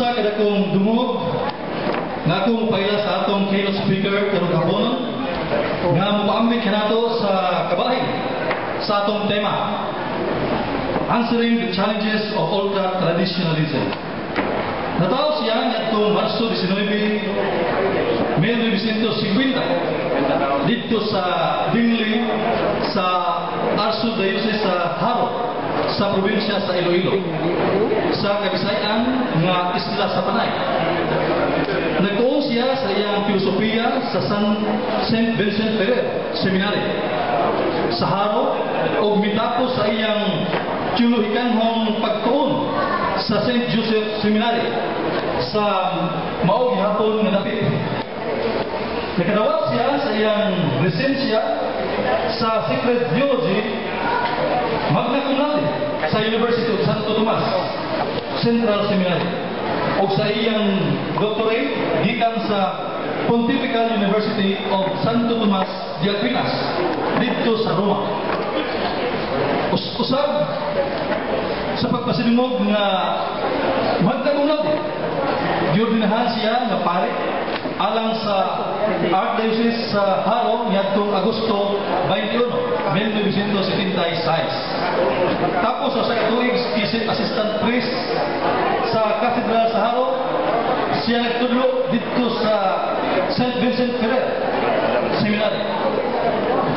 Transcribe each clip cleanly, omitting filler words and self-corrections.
usa kada kong dungog nga akong paila sa atong keynote speaker karong hapon nga mopaambit kanato sa kabahin sa atong tema, Answering the Challenges of Ultra Traditionalism. Natao siya nitong Marso 19, 1950 dito sa Dingli sa Archdiocese sa Haro sa probinsya sa Iloilo sa Kabisayan nga isla sa Panay. Nagtuon siya sa iyang filosofiya sa St. Vincent Ferrer Seminary sa Haro o mitapos sa iyang teolohikanhong pagtuon sa St. Joseph Seminary sa maog hapon nga dapit. Nakadawat siya sa iyang resensya sa Sacred Theology magna cum laude sa University of Santo Tomas Central Seminary o sa iyang doctorate gikan sa Pontifical University of Santo Tomas de Aquinas dito sa Roma. Usab sa pagpasinungog nga magna cum laude, giordinahan siya nga pare alang sa Archdiocese sa Haro ngadtong Agosto 21, 1976. Tapos sa katuig assistant priest sa Cathedral sa Haro, siya nagtudlo dito sa St. Vincent Ferrer Seminary.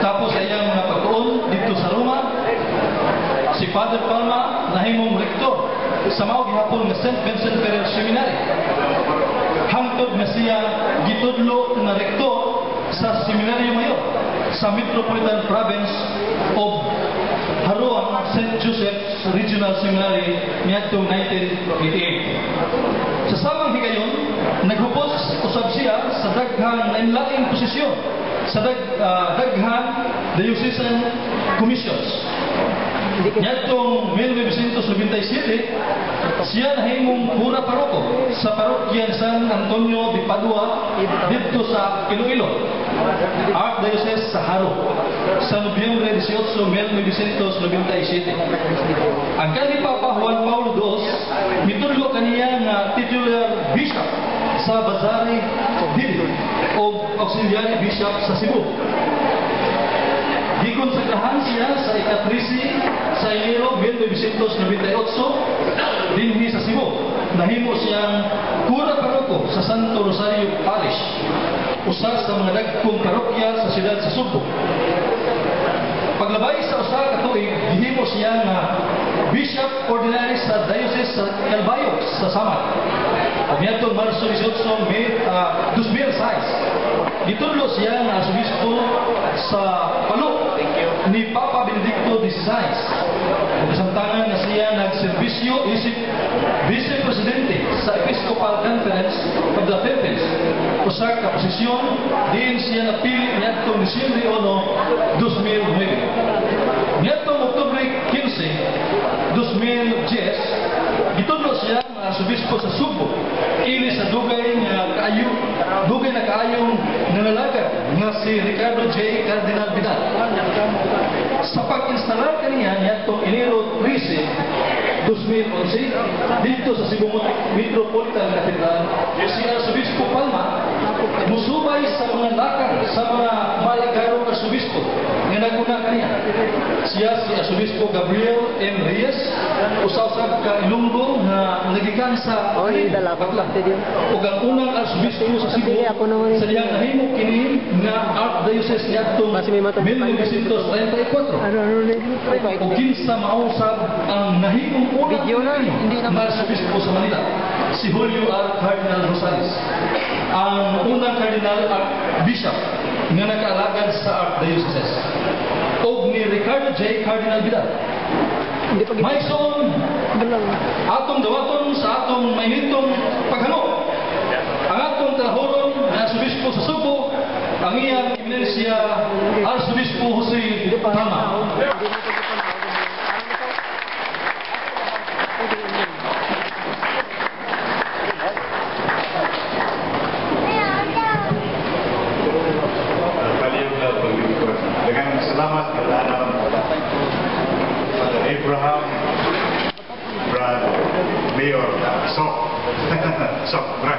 Tapos sa iyang pagtuon dito sa Roma, si Father Palma nahimong rektor sa maog hapon nga St. Vincent Ferrer Seminary. Hangtod na siya gitudlo na rektor sa Seminaryo Mayor sa Metropolitan Province of Haroan St. Joseph's Regional Seminary niadtong 1988. Sa samang higayon, naghupos usab siya sa daghang nainlaing posisyon sa daghang diocesan commissions. Niadtong 1997, siya nahimong pura paroko sa parokya San Antonio de Padua dito sa Iloilo, Archdiocese sa Haro, sa Nobyembre 18, 1997. Ang kani Papa Juan Paulo II, mitudlo kaniya nga titular bishop sa Bazari Dili o auxiliary bishop sa Cebu. Gikonsagrahan siya sa ika-13 sa Enero 1998 dinhi sa Cebu. Nahimo siyang pura paroko sa Santo Rosario Parish, usa sa mga dagkong parokya sa siyudad sa Subo. Paglabay sa usa ka tuig, gihimo siya nga Bishop Ordinary sa Diocese sa Calbayog sa Samar. Niadtong Marso 18, 2006, gitudlo siya nga arsobispo sa Palo ni Papa Benedicto XVI. Kasamtangan na siya nagserbisyo isip Vice Presidente sa Episcopal Conference of the Philippines. Usa ka posisyon din siya napili niadtong Disyembre 1, 2009. Niadtong Oktubre 15, 2010, gitudlo siya nga arsobispo sa Subo ili sa dugay na kaayong nanalagad nga si Ricardo J. Cardinal Vidal. Sa pag-instalar kaniya niadtong Enero 13, 2011 dito sa Cebu Metropolitan Cathedral, si Arsobispo Palma musubay sa mga lakang sa mga malagarong arsobispo nga naguna kaniya. Siya si Arsobispo Gabriel M. Reyes, usa-usab ka Ilonggo nga nagikan sa Baklan, ug ang unang arsobispo sa Cebu sa diyang nahimo kini nga Archdiocese niadtong 1934. Ug kinsa mausab ang nahimong unang arsobispo sa Manila, si Julio R. Cardinal Rosales, ang unang Cardinal Bishop nga nakaalagad sa Archdiocese, o ni Ricardo J. Cardinal Vidal. May son atong dawaton sa atong mainitong paghamo ang atong trahoron na arsobispo sa Subo, ang iyang eminensya Arsobispo Jose Palma. Dengan selamat bertanam Father Abraham, Brother Mayor Sok. Sobra.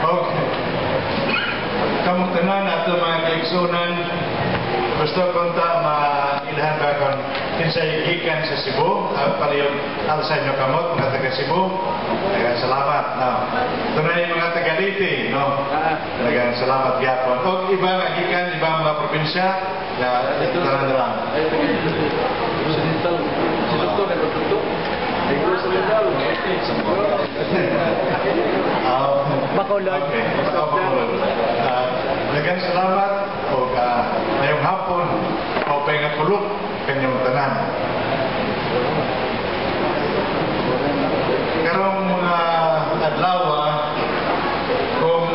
Okay. Kamusta na nato mga kaigsunan? Gusto kong mailhan ba kung kinsay gikan sa Cebu, palihog alsa nyo kamot, mga taga Cebu. Talagang salamat. No? Ito na yung mga taga Leyte. No? Talagang salamat gyapon. O iba nga gikan, ibang mga probinsya, na tanan-tanan. Bacolod. Okay. Bacolod. Daghang salamat o mayong hapon o pangapulok kanyang tanan. Karong mga adlaw kung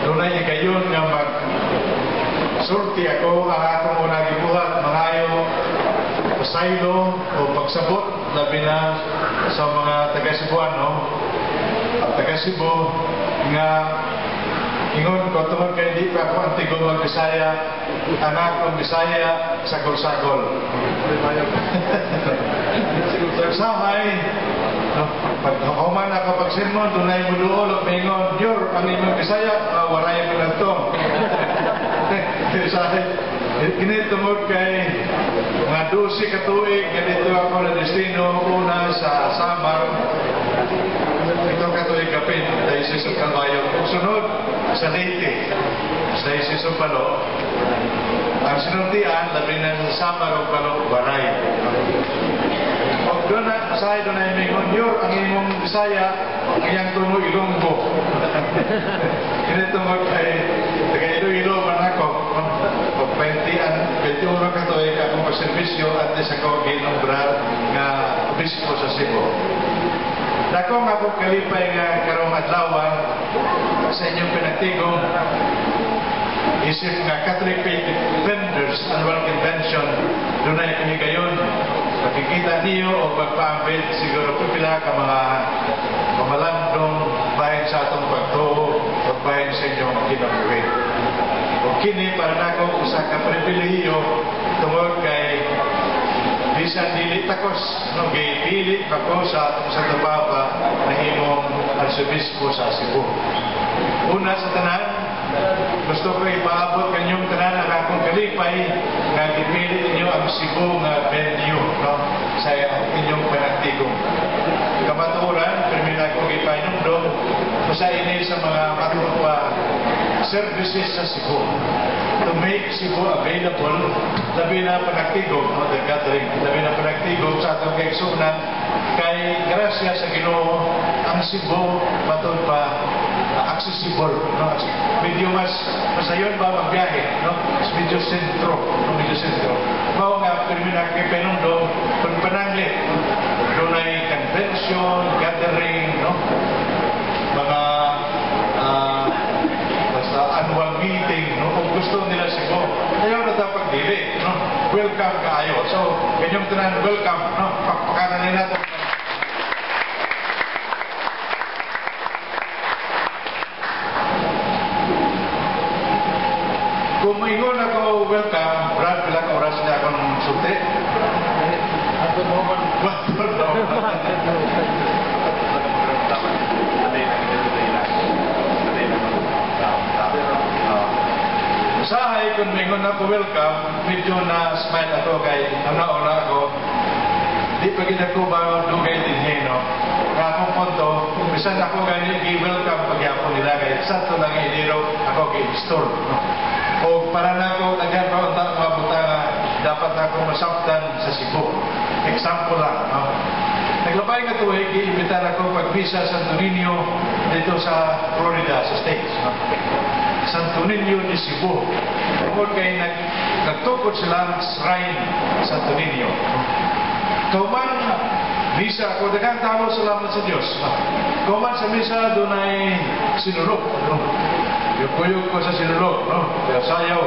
dunay kayon nga magsulti ako ang akong unang gibuhat mangayo pasaylo o pagsabot labi na sa mga taga-Cebuano at taga-Cebu nga ingon ko tungod kay di pa ako antigo mag-Bisaya anak kong Bisaya sagol-sagol sahay pag human ako pag sermon tunay mo doon o mingon yor ang imong Bisaya waray mo lang to sahay kinitungod kay mga 12 katuig ganito ako na destino una sa Samar ito katuig kapit dahil sa Kalbayo sunod sa Leyte sa Isis of Palo ang sinuntian labi na sa Samar o Palo Baray o doon na sahay doon na yung yor ang imong Bisaya ang iyang tuno Ilonggo kinitungod kay taga Iloilo man ako o 21 katuig akong pagservisyo at sa ko ginumbral nga obispo sa Cebu. Dako nga akong kalipay nga karong adlaw sa inyong pinagtigong isip nga Catholic Faith Defenders Annual Convention doon na kami gayon makikita niyo o magpaambit siguro pipila ka mga pamalandong bayan sa atong pagtuo o bayan sa inyong kinabuhi. O kini para na ako usa ka pribilehiyo tungod kay bisan dili takos no gipili ako sa Papa na imong arsobispo sa Cebu. Una sa tanan gusto ko ipaabot kanyong tanan ang akong kalipay nga gipili ninyo ang Cebu nga venue no sa inyong panagtigong. Kamaturan permit ako ipainomdom sa ini sa mga matuwa services sa Cebu to make Cebu available labi na panagtigong no, the gathering labi na panagtigong sa atong kaigsunan kay grasya sa Ginoo ang Cebu matod pa accessible no medyo mas masayon ba magbiyahe no medyo sentro mao nga permina kay penundong pananglit dunay convention gathering no mga basta annual meeting no kung gusto nila Cebu ayaw na dapat dili no welcome kaayo so kanyang tanan welcome no pakpakanan nila natin kung maingon ako welcome Brad pila ka oras niya akong sulti Ato naman. Usahay kung mingon ako welcome, medyo na smile ako kay una ako. Di pa ginako ba dugay din no? Nga akong punto, bisan ako ganyan i-welcome pagyapon nila kay santo lang iniro ako i-install. No? O para na ako nagyan pa unta mga buta dapat na akong masabtan sa Cebu. Example lang. No? Naglabay nga tuwig, i-imbitar ako pag-visa Santo Niño dito sa Florida, sa States. No? Santo Niño de Cebu. Tungkol kay nagtukod sila ng shrine Santo Niño. Kauman, misa ako, dagang tao salamat sa Diyos. Kauman sa misa, doon ay sinulog. No? Yung ko sa sinulog, no? Kaya sayaw.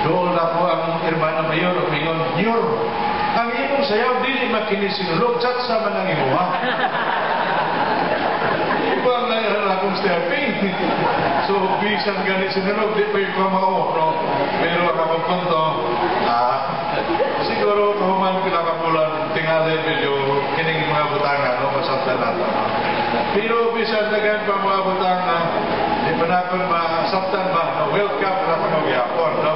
Doon ako ang hermano mayor, mingon, Nyor, ang imong sayaw, dili makinisinulog, satsa man ang imuha. Ibang na akong stepping. So, bisan ganit sinulog, di pa yung kamao, no? Pero ako punto, siguro kahuman pinakapulan, tingali medyo kining mga butanga, no, masabtan nato. Pero bisan dagan pa mga butanga, di pa natin masabtan ba, no, welcome na pangyapon, no.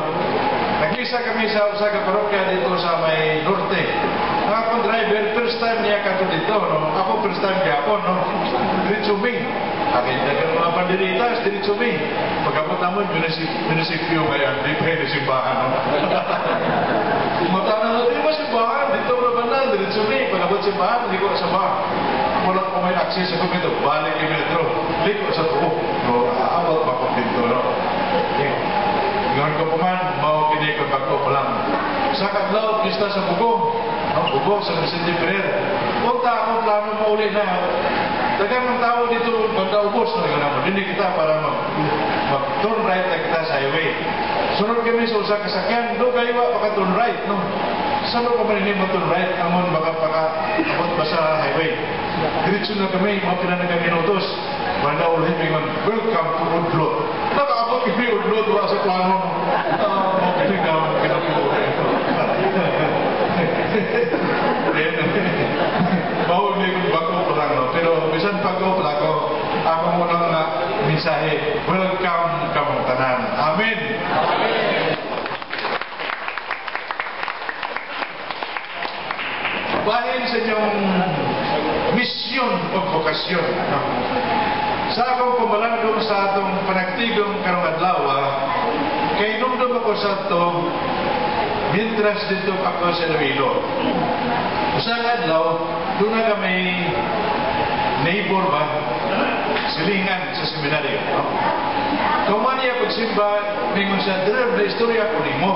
Nag-isa kami sa usa ka parokya dito sa may norte. Ang akong driver, first time niya kato dito, no. Ako first time gyapon, no. Diretso mi. Akin dagan mga pandiritas, diretso mi. Pagkapot naman, munisipyo ngayon, di pa yung simbahan, no. Matana na, di ba simbahan? Dito na banal, diretso mi. Pagkapot simbahan, liko sa bahan. Wala ko may access sa kumito. Balik yung metro. Liko sa tubo. No, aabot pa kong dito, no. Okay. Ngayon ko pa man, mau kinikot ako pa lang. Sa Kadlaw, pista sa Bugong. Ang Bugong sa Vicente Ferrer. Punta akong plano mauli na. Dagang ng tao dito, magkaubos na yun naman. Hindi kita para mag-turn right na kita sa highway. Sunod kami sa usa kasakyan, doon kayo paka-turn right, no? Saan ko man hindi mag-turn right? Amon baka abot ba sa highway? Diretso na kami, mga pinanagang minutos. Wala ulit mingon, welcome to Udlot. Nakaabot kami Udlot, wala sa plano. Mga pinagawa, pinapulit. Bawag niya kung bago pa lang, no? Pero bisan bago pa lang ako muna nga mensahe, welcome kamong tanan. Amen! Bahin sa inyong misyon o vokasyon, no? Sa akong pumalandong sa atong panagtigong karong adlaw, kay nungdom ako sa ito, mintras dito ako sa Iloilo. Usang adlaw, doon na kami neighbor ba? Silingan sa seminaryo. No? Kauman niya pagsimba, mingon siya, "Dere, na istorya ko nimo."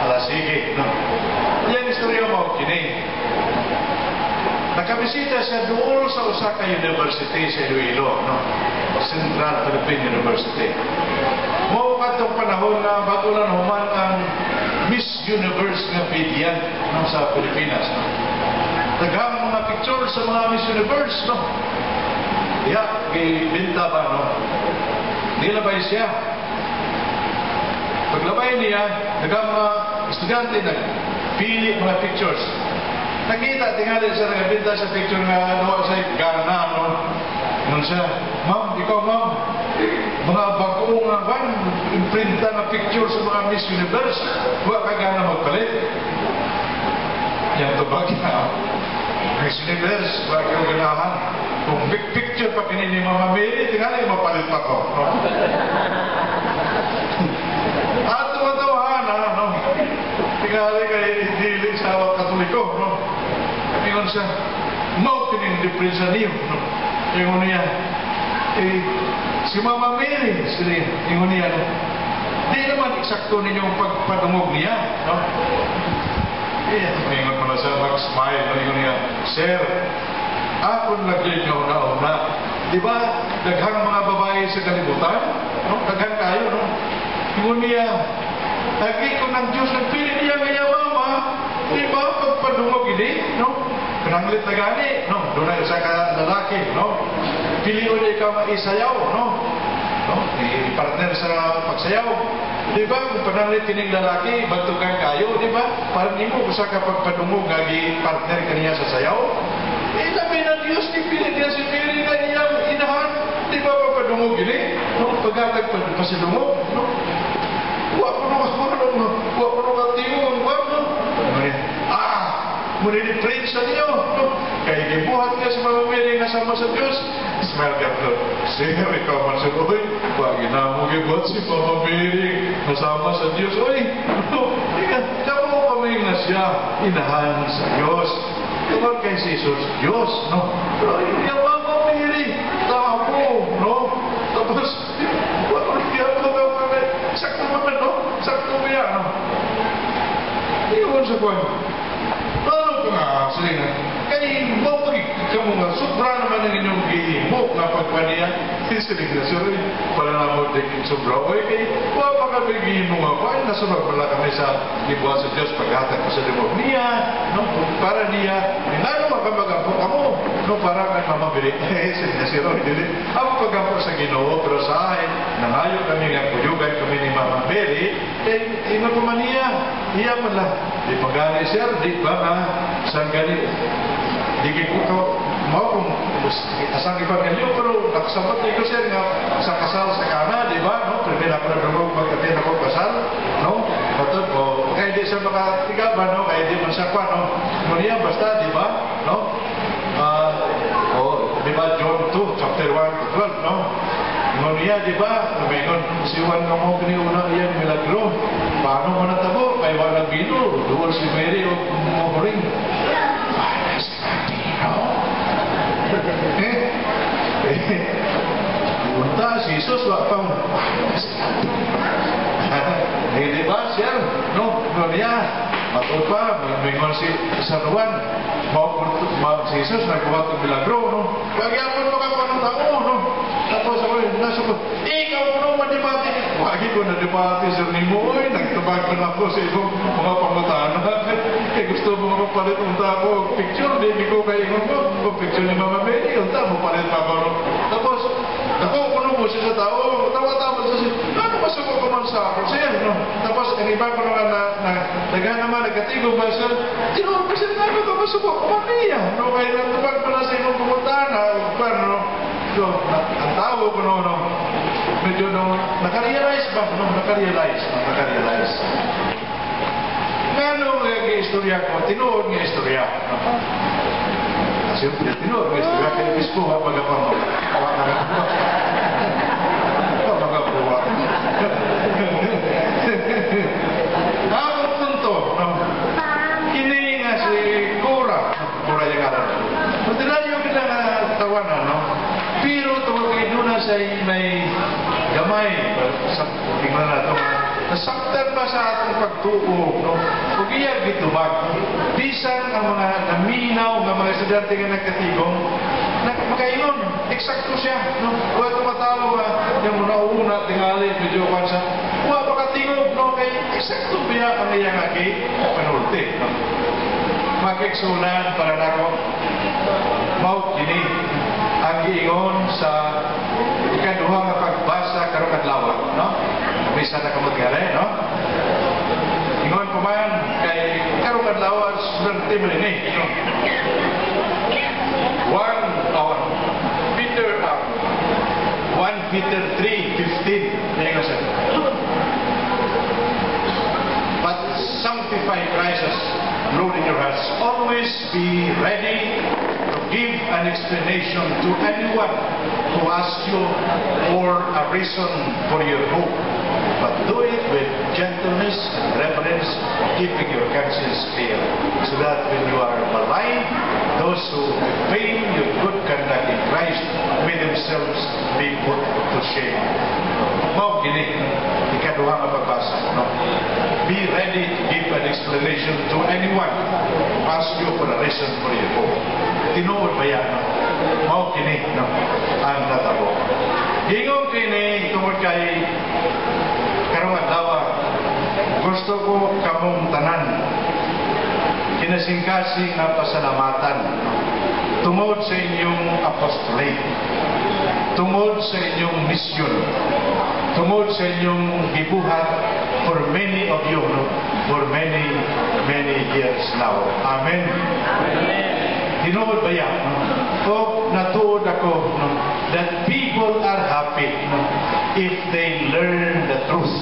Ala, sige. No? Yan istorya mo, kini. Nakabisita siya doon sa Osaka University sa Iloilo, no? Central Philippine University. Mo katong panahon na bago lang human ang Miss Universe nga bidyan, no, sa Pilipinas. No? Daghang mga picture sa mga Miss Universe, no? Diya, binta ba, no? Nilabay siya. Paglabay niya, daghang mga estudyante na pili mga pictures. Nakita, tingali siya nagabinta sa picture nga ano, sa Ghana, no? Nun siya, "Ma'am, ikaw ma'am, mga bagong nga imprinta na picture sa mga Miss Universe, huwag ka gana magpalit." Yan to ba kina? Miss Universe, huwag yung ganahan. Kung big picture pa kinini Mama Mary, tingali mapalit pa ko. No? At tumatawahan, no? Tingali kay dili sa Katoliko, no? Ingon siya, "Mau kining depresa niyo," no? Ingon niya, si Mama Mary, ingon niya, no? Di naman eksakto ninyong pagpadungog niya, no? Ingon mo na siya, mag-smile, no? Ingon niya, "Sir, ako nag-lead nyo na-una. Di ba, daghang mga babae sa kalibutan? No? Daghang kayo, no? Ingon niya, lagi ko ng Diyos, nagpili niya ngayon, Mama. Di ba, pagpadungog ini, no? Pinanglit na gani, no? Doon na isa ka lalaki, no? Pili ko niya ikaw maisayaw, no? No? I-partner sa pagsayaw. Di ba, kung pananglit kining lalaki, bantukan kayo, di ba? Parang di mo, usa ka pagpadungog, partner ka niya sa sayaw. Labi na Diyos, pili niya si Mary na iyang inahan. Di ba, pagpadungog ini? No? Pagkatag pa si dungog, no? Huwag ko nung katingong, huwag no? Muni-print sa niyo. No? Kaya gibuhat niya si Mama Mary na sama sa Diyos. Smile ka po. Sir, ikaw man sa Uy, wag mo gibuhat si Mama Mary nasama sa Diyos. Uy, no? Kamo kami nga siya inahan sa Diyos. Tungkol kay Jesus, Diyos, no? Pero yung Mama Mary, tamo, no? Tapos, wag mo niya po kami. Sakto naman, no? Sakto mo yan, no? Iyon sa kwan. Sila kaya mo kamu nga sobra naman ang inyong gihimo nga pagpaniya sila na sorry pala na mo din sobra o kaya wala pa kami gihimo nga wala nasunod pala kami sa gibuhat sa Diyos paghatag ko sa limog niya no, para niya nilalo makamagampok ako no, para kay mamabili sila na sila ang paggampok sa Ginoo pero sa akin nangayo kami nga kuyugan kami ni Mama Mary ino pa man niya iya man lang di pagani sir di ba nga saan ganito di ko mau kung asang ibangalyo, pero nakasabot ni ko sir nga sa kasal sa kana, di ba? No? Primera pa na ako pagkatin ako kasal, no? Matod ko, kaya di siya makatiga ba, no? Kaya di man siya kwa, no? Ngunit basta, di ba? No? Di ba John 2, chapter 1 to 12, no? Ngunit, di ba? Lumingon, siwan ka mo kiniuna iyang milagro. Paano mo natabo? Kaya walang bino. Duwal si Mary o kumuhuring. Para si Matino. Punta si Jesus, wakang para si Matino. Di ba siya? No? Ngunit, matod pa, lumingon si San Juan. Si Jesus nagbuhat ng milagro, no? Pagyapon mo ka pa ng tao, no? Tapos ako, nasukot, ikaw mo madibati. Wagi ko na dibati sir ni mo, nagtabag na ako sa ibang mga pangatanan. Kaya gusto mo mapapalit ang tao, picture, di ko kayo mo, picture ni Mama Mary, ang tao, mapalit pa ako. Tapos, ako, puno mo siya sa tao, tawa-tawa siya, ano masukot ko man sa ako siya, no? Tapos, ang iba ko naman na naman, nagkatigong ba siya, tinawag ko siya namin, masukot ko man niya, no? Kaya nagtabag pa na sa ibang pangatanan, no? So, ang tao ko no, medyo no, nakarealize ba? No, nakarealize. Ngano nga istorya ko, tinuod nga istorya. Kasi tinuod nga istorya, kaya bispo ha, pagkapang pagkapuwa. Ang punto, no? Kini nga si Cora yung aral. Matinayo kita nga tawanan, no? Pero tungkol kayo na sa may gamay, tingnan na ito, nasaktan pa sa atong pagtuo, no? Kung iya gitubag, bisan ang mga naminaw, ng mga estudyante nga nagkatigong, makaingon, eksakto siya, no? Kung ito matalo nga, yung una-una, tingali, medyo kansa, huwag makatingog, no? Kay eksakto biya ang iyang aki, panulti, no? Makiksunan para nako, maut kini, ang giingon sa ikaduha nga pagbasa karong adlaw, no? Misa na kamagare, no? Ingon ko man kay karong adlaw swerte mo ni, no? 1 Peter 3:15 ingon siya. But sanctify Christ, Lord in your hearts. Always be ready to give an explanation to anyone who asks you for a reason for your hope. But do it with gentleness and reverence, keeping your conscience clear, so that when you are maligned, those who fame your good conduct in Christ may themselves be put to shame. Mao gini, ikaduha nga pagbasa, no? Be ready to give an explanation to anyone who asks you for a reason for your hope. Tinuod ba yan, no? Mao gini, no? Ang natabo. Ingong kini, tungkol kay karong adlaw, gusto ko kamong tanan kinasingkasing na pasalamatan tungod sa inyong apostolate, tungod sa inyong misyon, tungod sa inyong gibuhat for many of you, no? For many years now. Amen. Tinuod ba yan? No? O natuod ako, no? That people are happy, no? If they learn the truth.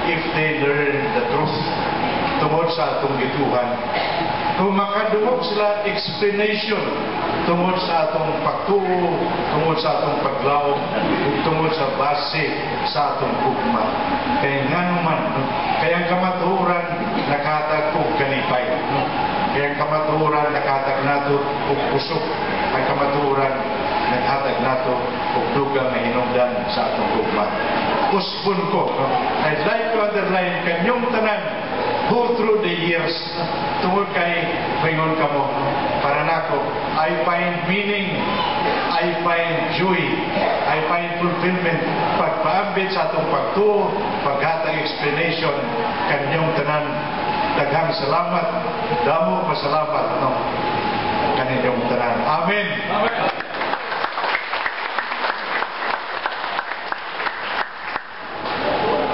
If they learn the truth tungod sa atong gituhan. Kung makadungog sila explanation tungod sa atong pagtuo, tungod sa atong paglaw, tungod sa base sa atong gugma. Kaya nga naman, no? Kaya ang kamaturan nakatag og kanipay, no? Kaya ang kamaturan nakatag nato og pusok. Ang kamaturan naghatag nato og dugang na hinungdan sa atong gugma. Uspon ko, no? I'd like to underline kanyong tanan go through the years tungod kay mingon ka mo, para nako I find meaning, I find joy, I find fulfillment pagpaambit sa atong pagtuo, paghatag explanation kanyong tanan. Daghang salamat, damo pasalamat, no? Kaninyong tanan. Amen. Amen.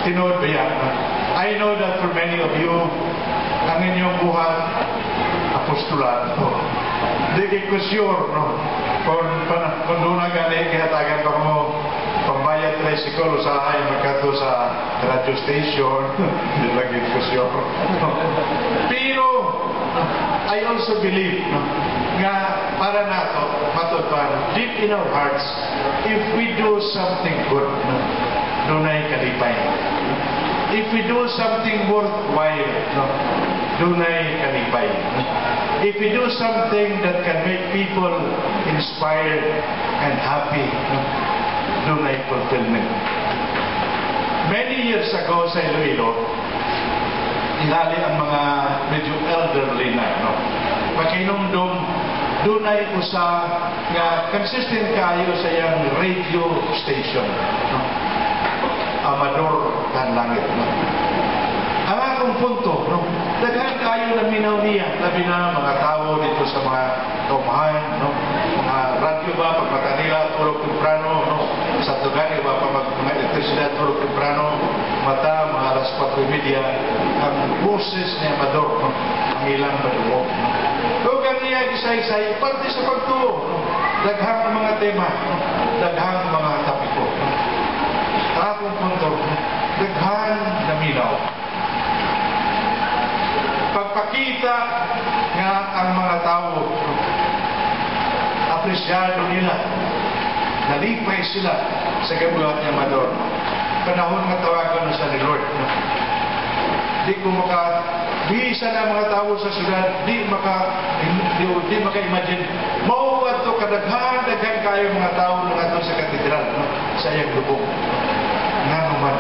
Tinood ba yan? I know that for many of you, ang inyong buhat, apostolat, Di ko sure, no? Kung doon na gani, kinatagan ko mo pambayad tricycle, usahay magkato sa radio station. Hindi lagi ko sure. Pero, I also believe, no? Nga para nato, matutpan, deep in our hearts, if we do something good, no? Doon ay kalipay. If we do something worthwhile, no? Doon ay kalipay. If we do something that can make people inspired and happy, no? Doon ay fulfillment. Many years ago sa Iloilo, tinali ang mga medyo elderly na, no? Makinumdum, doon ay usa nga consistent kayo sa iyang radio station, no? Amador kan langit, no? Ang akong punto, no? Daghan kayo na minaw niya, labi na mga tao dito sa mga tumahan, no? Mga radyo ba, pagmata nila, tulog temprano, no? Sa tugan, iba pa mga elektrisidad, tulog temprano, mata, mga alas 4:30, ang boses ni Amador, no? Ang ilang madugo, no? Tugan niya, isay-isay, parte sa pagtuo, no? Daghang mga tema, no? Daghang mga tapiko, no? Ang akong punto, no? Daghang na minaw. Pagpakita nga ang mga tao, apresyado nila, nalipay sila sa gabuhat ni Amador. Panahon nga tawagan sa ni Lord. Di ko bisa na mga tao sa syudad, di maka-imagine. Mauwad to kadaghan kayo mga tao nga to sa katedral, no? Sa iyang lubong. Nga naman,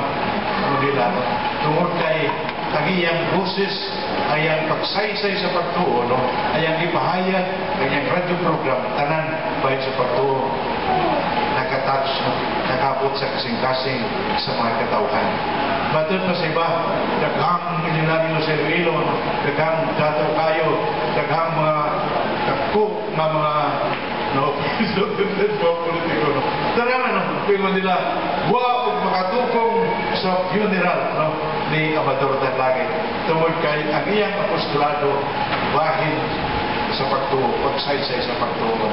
ano nila, no? Tungod kay tagiyang boses, ayang pagsaysay sa pagtuo, no? Ayang ipahayag, ayang radio program, tanan, bahit sa pagtuo, nakatouch, no? Nakabot sa kasing-kasing sa mga katauhan. Matod pa sa iba, daghang milyonaryo sa Iloilo, no? Daghang dataw kayo, daghang mga kakko, mga no, politiko, no? Tara no, pingon nila, wow, makatukong sa funeral, no, ni Amador Danlangit. Tungod kay ang iyang apostolado, bahin sa pagtuo, pagsaysay sa pagtuo, no?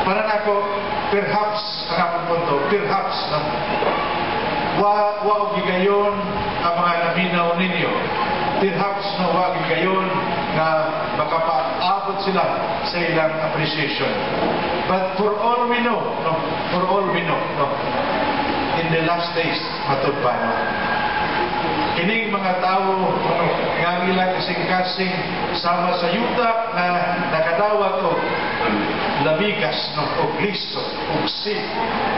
Para nako, perhaps, ang akong punto, perhaps, no, wa gigayon ang mga naminaw ninyo. Perhaps no, wa gigayon na makapaabot sila sa ilang appreciation. But for all we know, no, no, in the last days, matudpa, no, kining mga tao, no, nga ilang kasing-kasing sama sa yuta na nakadawat o labigas, no, o gliso, o sid,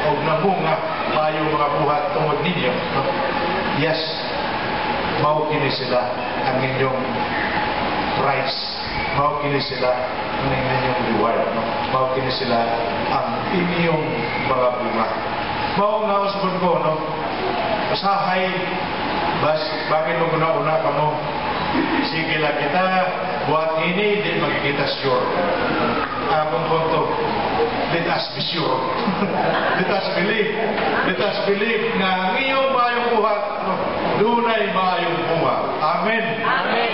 o namunga, mayo mga buhat tungod ninyo, no. Yes, maukini sila ang inyong price, maukini sila ang inyong reward, no? Maukini sila ang inyong mga bunga. Mao nga usbon ko, no? Usahay, bakit mo una-una ka mo? Sige lang kita, buat ini, di magkikita sure. Akong punto, let us be sure. Let us believe na ang iyong mayong buhat, no? Dunay mayong bunga. Amen. Amen.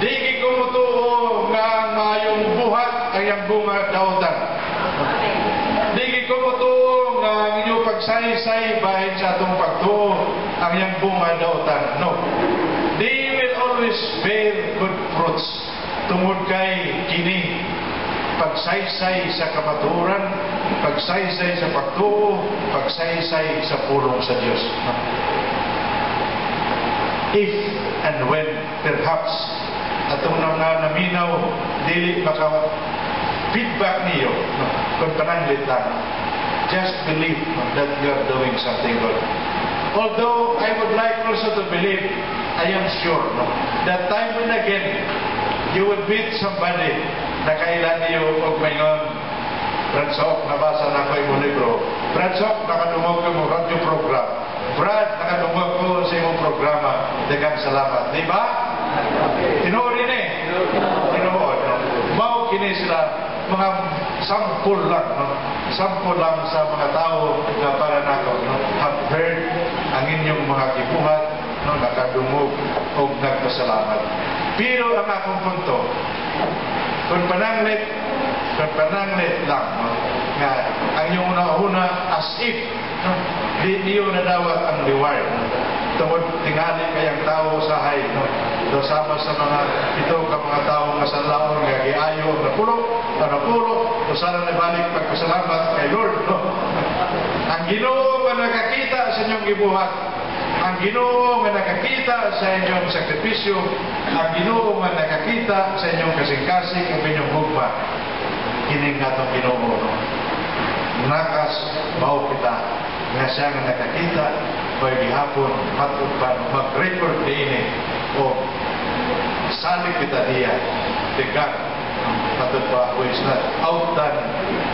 Di kumutuo nga mayong buhat ay ang bunga dautan. Di kumutuo nga ang inyong pagsaysay bahin sa atong pagtuo ang iyang bunga dautan. No. They will always bear good fruits tungod kay kini pagsaysay sa kamaturan, pagsaysay sa pagtuo, pagsaysay sa pulong sa Diyos. No. If and when perhaps atong mga naminaw dili maka feedback niyo, no, kung pananglit lang, just believe, no, that you are doing something good. Although I would like also to believe, I am sure, no, that time and again you would meet somebody na kailan niyo og mayngon, Bradsok, nabasa na ko yung libro. Bradsok, nakadungog ko mo radio program. Brad, nakadungog ko sa imong programa. Daghang salamat. Di ba? Tinuorin eh. Tinuod. No? Mao kini sila mga sampul lang. No? Sampul lang sa mga tao na para nako, no? Have heard ang inyong mga gibuhat, no? Nakadungog o nagpasalamat. Pero ang akong punto, kung pananglit lang, no? Nga ang iyong una-una as if, no? Di niyo nadawat ang reward. No? Tungod tingali kayang tao sa hay, no? Sama sa mga ito ka mga tao nga sa laon nga giayo na pulo, o sana nabalik pagpasalamat kay Lord, no? Ang Ginoo nga nakakita sa inyong gibuhat, ang Ginoo nga nakakita sa inyong sakripisyo, ang Ginoo nga nakakita sa inyong kasing-kasing ang inyong hugma, kining natong Ginoo, no? Nakas mao kita nga siya nga nakakita kay gihapon matupad mag-record din o salig kita diya the God matupad who is not outdone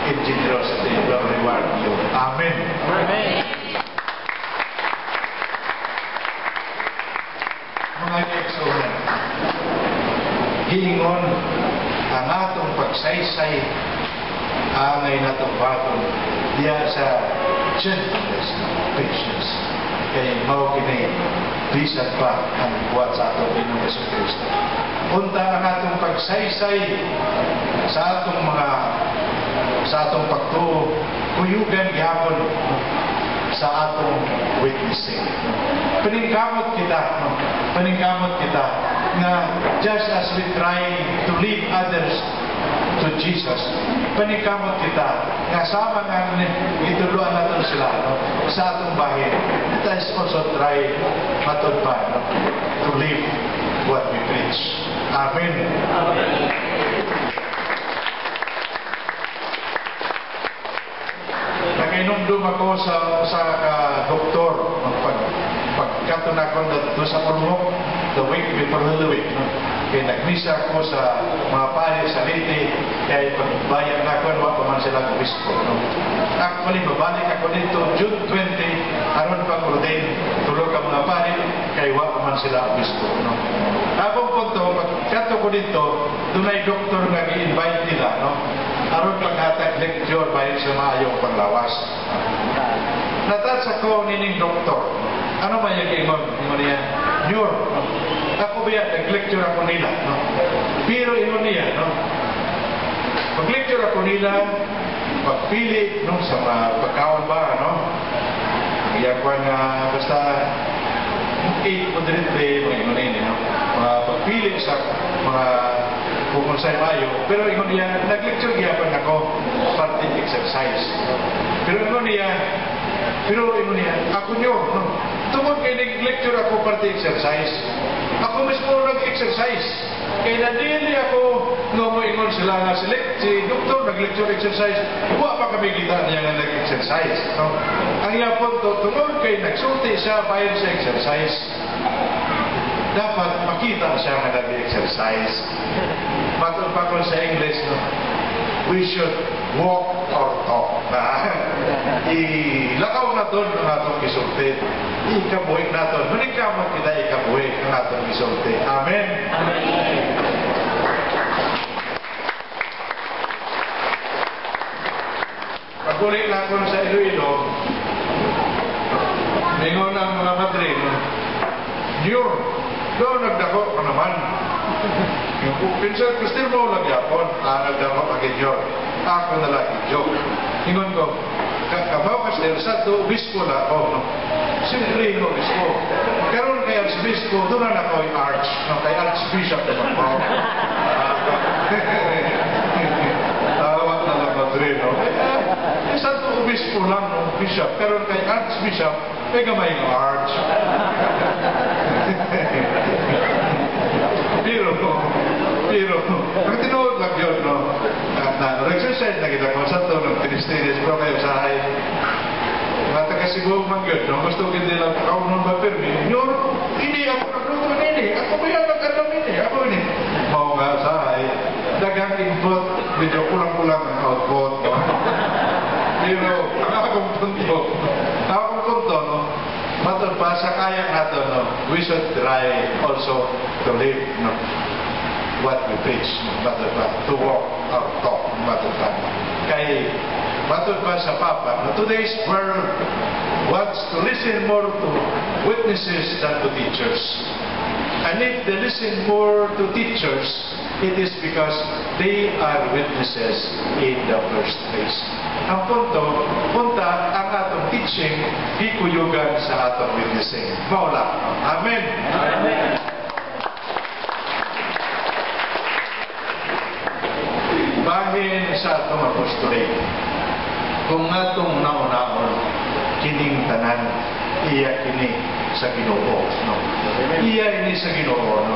in generosity will reward you. Amen. Amen. Mga kaigsunan, hiingon ang atong pagsaysay angay natong baton diya sa gentleness, patience. Kaya mao kini bisan pa ang buhat sa atong Pinoong Jesucristo. Unta ang atong pagsaysay sa atong pagtuo, kuyugan gihapon sa atong witnessing. Paningkamot kita nga just as we try to lead others to Jesus, paningkamot kita nga sama nga ituluan natin sila, no? Sa atong bahin. Let us also try matudpan, no? To live what we preach. Amen. Nanginumdum ako sa doktor pagkatunakon doon sa pulmok the week before the week, no? Kaya nagmisa ako sa mga pari sa Liti, kaya pagbayan na ako, wala pa man sila obispo, no? Actually, babalik ako dito June 20, aron pang ordain tulog ang mga pari, kaya wala pa man sila obispo, no? Akong punto, pagkato ko dito, doon ay doktor nga i-invite nila, no? Aron paghatag lecture bayan sa maayong panglawas. Natats ako nining doktor. Ano ba yung ingon? Ingon niya, Nyor, no? Ako ba yan, nag-lecture ako nila, no? Pero ingon niya, no? Mag-lecture ako nila, pagpili, no? Sa mga pagkaon ba, no? Iyan ko nga, basta 8 moderate, mga ingon niya, no? Pagpili sa mga bukonsay mayo, pero ingon niya, nag-lecture gihapon ako, party exercise. Pero ingon niya, ako nyo, no? Tungkol kay nag-lecture ako party exercise, ako mismo nag-exercise. Kaya nadili ako, no mo ingon sila nga si doktor nag-lecture exercise, huwa pa kami kita niya nga nag-exercise, no? Ang yapon to, tungkol kay nagsulti siya bayan sa exercise, dapat makita siya nga nag-exercise. Matulog pa ko sa English, no? We should walk or talk. Ilakaw na doon ang atong isulti. Ikabuhig na doon. Manikamot kita ikabuhig ang atong isulti. Amen? Amen. Pag-ulit na ako sa Iloilo, mingon ang mga madrino, Diyor, doon nagdako ka naman. Yung pinsan, gusto mo lang yapon, nagdako kagin Diyor. Ako na lang joke. Ingon ko, kabaw ka siya, sa to, obispo na ako, no? Siyempre, obispo. Karoon kay archbispo, doon na ako yung arch, no? Kay archbishop naman po. Tawag na lang madre, no? Sa to, obispo lang, no? Bishop. Karoon kay archbishop, may gamay ng arch. Pero, ang tinuod lang yun, no? Nag-exercise na kita ko sa to, nag-tinistinis, pero kayo sa hay. Mga taga-Cebu man yun, no? Gusto ko hindi lang kaunon ba permi. Nyor, hindi ako nagluto nini. Ako ba yan nagkandam nini? Ako ini. Mau nga sa hay. Dagang input, medyo kulang-kulang ang output, no? Pero, ang akong punto, no? Matod pa sa kaya natin, no? We should try also to live, no? What we preach, matod pa, to walk or talk, matod pa. Kaya, matod pa sa Papa, no? Today's world wants to listen more to witnesses than to teachers. And if they listen more to teachers, it is because they are witnesses in the first place. Ang punta ang atong teaching, gikuyugan sa atong witnessing. Maula. Amen. Amen. Bahin sa atong apostolate, kung atong naunahon, kining tanan, iya kini sa Ginoo. No? Iya ini sa Ginoo. No?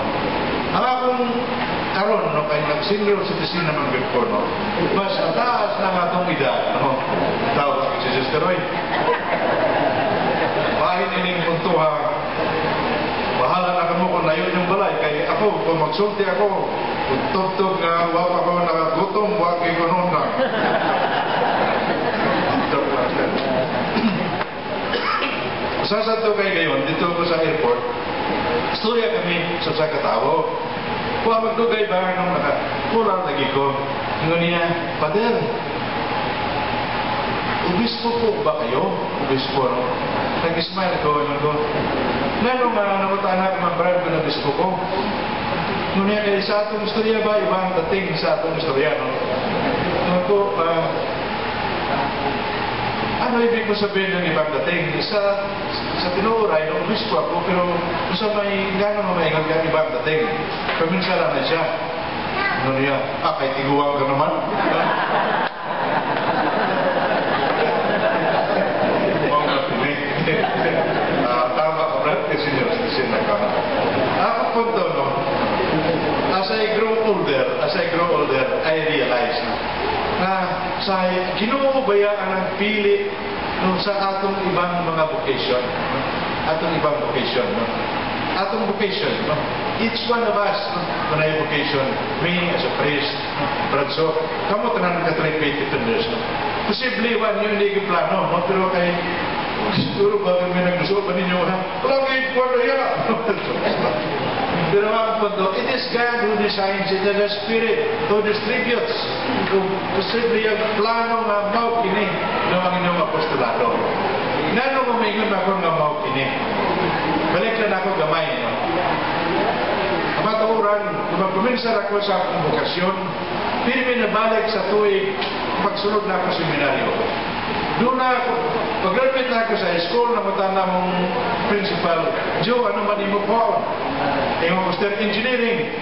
Ang akong karon no kay nag-senior citizen naman gid ko no. Mas taas na atong edad no. Tawag si Sister Roy. Bahin ining puntuha. Bahala na kamo kung layo yung balay kay ako kung magsulti ako tugtog nga wa pa ko nakagutom wa kay kuno na. Sa to kay gayon dito ko sa airport. Istorya kami sa katawo. Kung magdugay ba nung nakakulang lagi ko, niya, Pader, ubispo po ba kayo? Ubispo, no? Nag-smile ko, yun ko. Nanong namutanak ng brand ko na ubispo ko. Niya, kaya sa atong istorya ba, ibang dating sa atong istorya, no? Nung ko, ano ibig ko sabihin ng ibang dating? Sa tinuuray, no, ubispo ako, pero sa may gano'n na may ibang dating. Pagminsala na siya. Ano niya? Kay tiguang ka naman. Tama ka, Brad, kasi sila ka. Ako punto, no? As I grow older, I realize na sa ginuubayaan ang pili no, sa atong ibang mga vocation. Atong ibang vocation, no? Atong vocation, no? Each one of us, no, may vocation. Me as a priest, Bradso, kamo tanan ka 3 defenders, no? Posible one yun hindi plano, no? Pero kay siguro ba may nagduso pa ninyo, ha? Wala kayo po na yan! Pero ang punto, it is God who designs it and the Spirit who distributes. Posible yung plano nga mao kini ng ang inyong apostolado. Nano mamingon ako nga mao kini. Balik na ako gamay, no? Ang matauran, kung magkuminsar ako sa akong bukasyon, pirmi na balik sa tuwing pagsunod na ako sa seminaryo. Doon na ako, pag-graduate na ako sa school, namatanda mong principal, Joe, ano man mo po? Yung master engineering.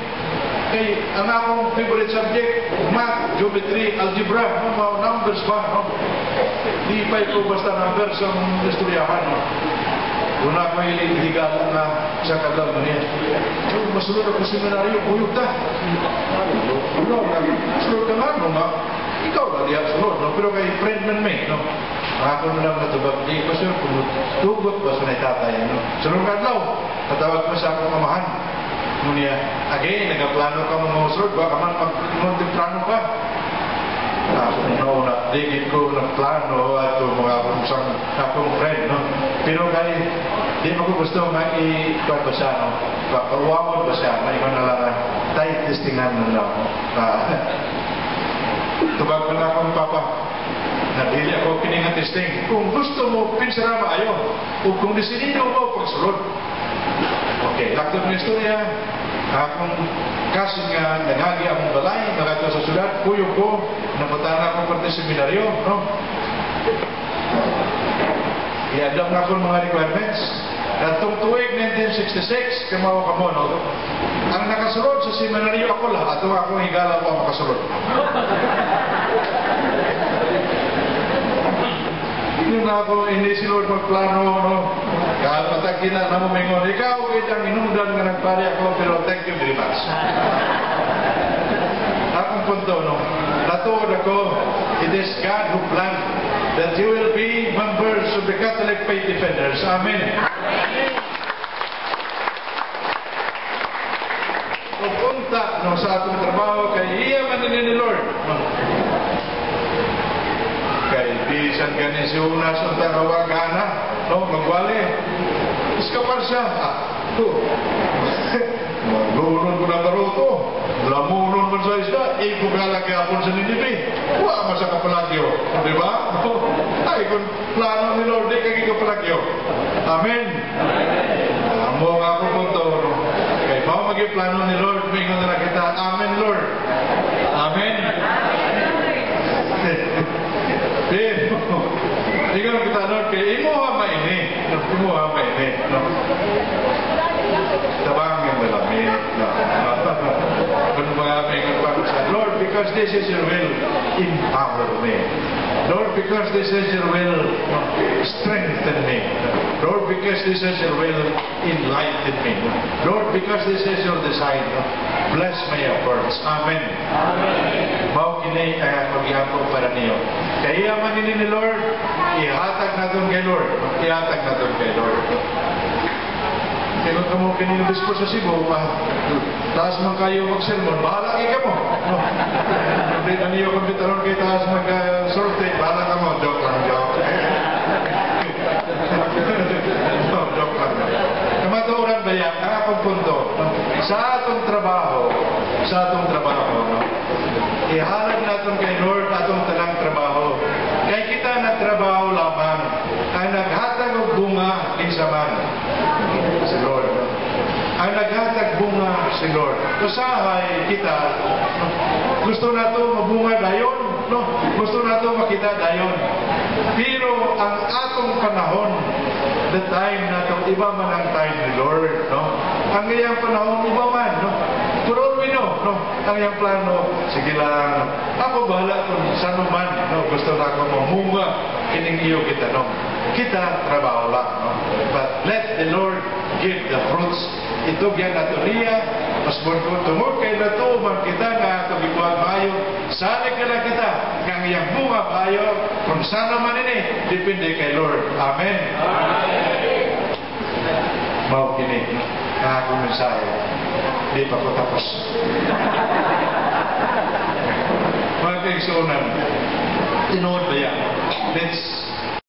Kay, ang akong favorite subject, math, geometry, algebra, no, mga numbers ba? No? Di pa ito basta numbers ang istoryahan. No? Doon ako iligalan na sa kadal na niya. Masunod ako sa seminaryo, buyog ta. Sunod ka nga, no? Ikaw na diya sunod, no? Pero kay friend man may, no? Ako na lang natubag, di ko sir, kung tugot ba sa naitatay, no? Sunod ka daw, tatawag mo sa akong amahan. Ngunit, again, nagkaplano ka mga usunod, baka man mag-plano ka. No, digit ko ng plano at mga akong friend, no? Pero kay, di mo ko gusto nga i-kuwan ba siya, no? Pagkawamon ba siya, may manalaman, tayo testingan na lang, no? Tubag ko na akong papa, nabili ako kininga testing. Kung gusto mo, pinsara maayo. O kung disinido mo, pagsulod. Okay, laktod ng istorya, akong kasing nga nagagi akong balay, nakato sa sulat, puyo ko, napatana akong parte seminaryo, no? I-adapt na akong mga requirements. At itong tuwig 1966, kamawa ka mo, no? Ang nakasunod sa seminaryo ako lahat, ito akong higala ko makasunod. Hindi na ako, hindi si Lord magplano, no? Kahit matagin na namumingon, ikaw, itang inundan nga nagpari ako, pero thank you very much. Akong punto, no? Natuod ako, it is God who planned that you will be members of the Catholic Faith Defenders. Amen. Pupunta no, sa atong trabaho kay iya man ni Lord. Kay bisan ganin si Unas ang tarawagana, no, magwali. Iskapar siya. Maglunod ko na baruto. Lamunon man sa isda, ipugalagi apon sa Ninibi. Wa man sa kapalagyo. Di ba? Ay, kung plano ni Lord, di kagi kapalagyo. Amen. Amo nga po punto, no? Kay yung plano ni Lord. Mingon na kita, Amen, Lord. Amen. Pero, ikaw kita, Lord, kaya imo ha maini. Imo ha maini. Tabangin na lami. Kung mga mingon pa ko sa Lord, because this is your will, empower me. Lord, because this is your will, strengthen me. Lord, because this is your will, enlighten me. Lord, because this is your design, bless my efforts. Amen. Mao kini pag-iapon para niyo. Kaya man ni Lord, ihatag natin kay Lord. Ihatag natin kay Lord. Kaya kung mo kanina bispo sa Cebu, taas man kayo mag-sermon, bahala kayo mo. Hindi na niyo kung bitaron kayo taas mag-sorte, bahala ka mo. Joke lang, joke. Joke lang. Kamaturan ba yan? Ang akong punto, sa atong trabaho, ihalag natin kay Lord atong talang trabaho. Kaya kita nagtrabaho lamang, ang naghatag og bunga kinsaman si Lord. Ang naghatag bunga si Lord. Usahay kita, gusto na ito mabunga dayon, no? Gusto na ito makita dayon. Pero ang atong panahon, the time na ito, iba man ang time ni Lord, no? Ang iyang panahon, iba man, no? Pero we know, no? Ang iyang plano, sige lang, ako bahala kung saan man, no? Gusto na ako mamunga, kining iyo kita, no? Kita, trabaho lang, no? But let the Lord give the fruits. Ito yan nato niya, mas kung tungod kay nato, man kita nga ito gikuhan maayo, salig ka na kita, kang iyang bunga maayo, kung saan naman ini, depende kay Lord. Amen. Mau kini, akong mensahe, di pa ko tapos. Mga kaigsunan, tinood ba yan? Let's